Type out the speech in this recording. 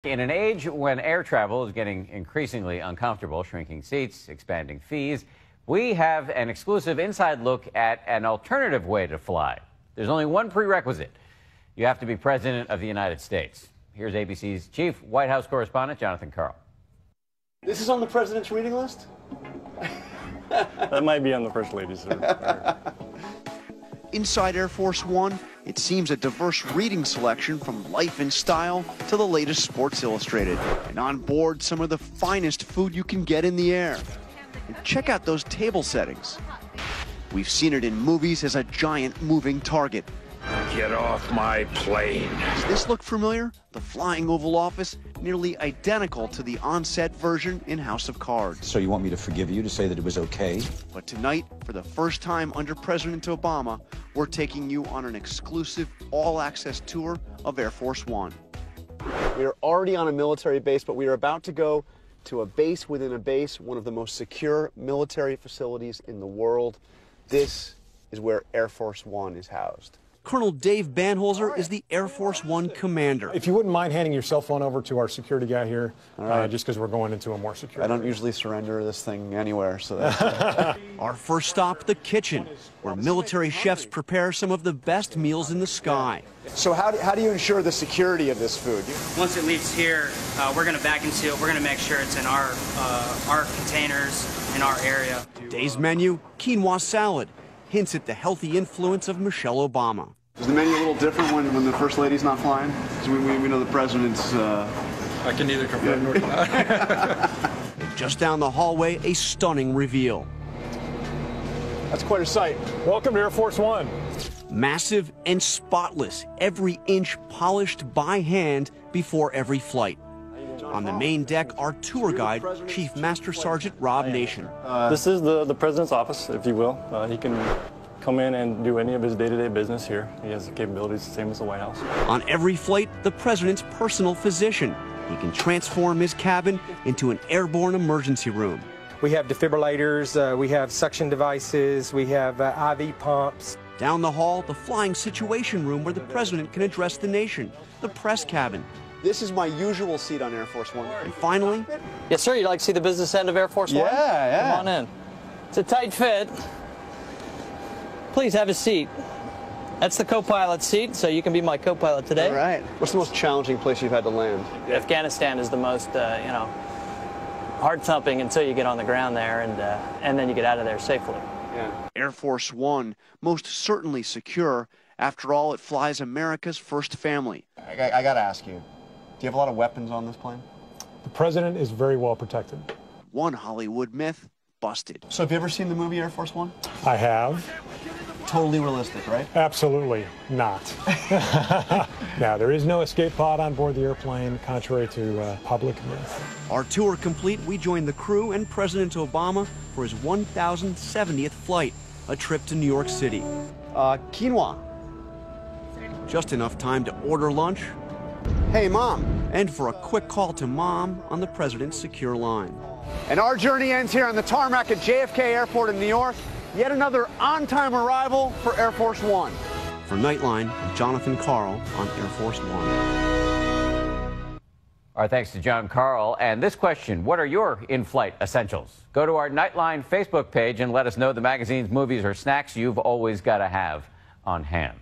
In an age when air travel is getting increasingly uncomfortable, shrinking seats, expanding fees, we have an exclusive inside look at an alternative way to fly. There's only one prerequisite. You have to be President of the United States. Here's ABC's chief White House correspondent, Jonathan Karl. This is on the president's reading list? That might be on the First Lady's. Inside Air Force One, it seems a diverse reading selection from Life and Style to the latest Sports Illustrated. And on board, some of the finest food you can get in the air. And check out those table settings. We've seen it in movies as a giant moving target. Get off my plane. Does this look familiar? The flying Oval Office, nearly identical to the on-set version in House of Cards. So you want me to forgive you, to say that it was okay? But tonight, for the first time under President Obama, we're taking you on an exclusive all-access tour of Air Force One. We are already on a military base, but we are about to go to a base within a base, one of the most secure military facilities in the world. This is where Air Force One is housed. Colonel Dave Banholzer is the Air Force One commander. If you wouldn't mind handing your cell phone over to our security guy here, just because we're going into a more secure I don't area. usually surrender this thing anywhere, so that's Our first stop, the kitchen, where military chefs prepare some of the best meals in the sky. So how do you ensure the security of this food? Once it leaves here, we're going to vacuum seal. We're going to make sure it's in our containers in our area. Today's menu, quinoa salad, hints at the healthy influence of Michelle Obama. Is the menu a little different when the First Lady's not flying? Because we know the President's... I can neither confirm nor deny. Just down the hallway, a stunning reveal. That's quite a sight. Welcome to Air Force One. Massive and spotless, every inch polished by hand before every flight. On the main deck, our tour guide, Chief Master Sergeant Rob Nation. This is the President's office, if you will. He can come in and do any of his day-to-day business here. He has the capabilities the same as the White House. On every flight, the President's personal physician. He can transform his cabin into an airborne emergency room. We have defibrillators, we have suction devices, we have IV pumps. Down the hall, the flying situation room where the President can address the nation, the press cabin. This is my usual seat on Air Force One. And finally... Yes, sir. You'd like to see the business end of Air Force One? Yeah. Come on in. It's a tight fit. Please have a seat. That's the co-pilot seat, so you can be my co-pilot today. All right. What's the most challenging place you've had to land? Afghanistan is the most, hard thumping until you get on the ground there, and then you get out of there safely. Yeah. Air Force One, most certainly secure. After all, it flies America's first family. I got to ask you, do you have a lot of weapons on this plane? The president is very well protected. One Hollywood myth busted. So have you ever seen the movie Air Force One? I have. Totally realistic, right? Absolutely not. Now, there is no escape pod on board the airplane, contrary to public myth. Our tour complete, we join the crew and President Obama for his 1070th flight, a trip to New York City. Quinoa. Just enough time to order lunch. Hey, Mom. And for a quick call to Mom on the President's secure line. And our journey ends here on the tarmac at JFK Airport in New York. Yet another on-time arrival for Air Force One. For Nightline, I'm Jonathan Karl on Air Force One. Our thanks to John Karl. And this question, what are your in-flight essentials? Go to our Nightline Facebook page and let us know the magazines, movies, or snacks you've always got to have on hand.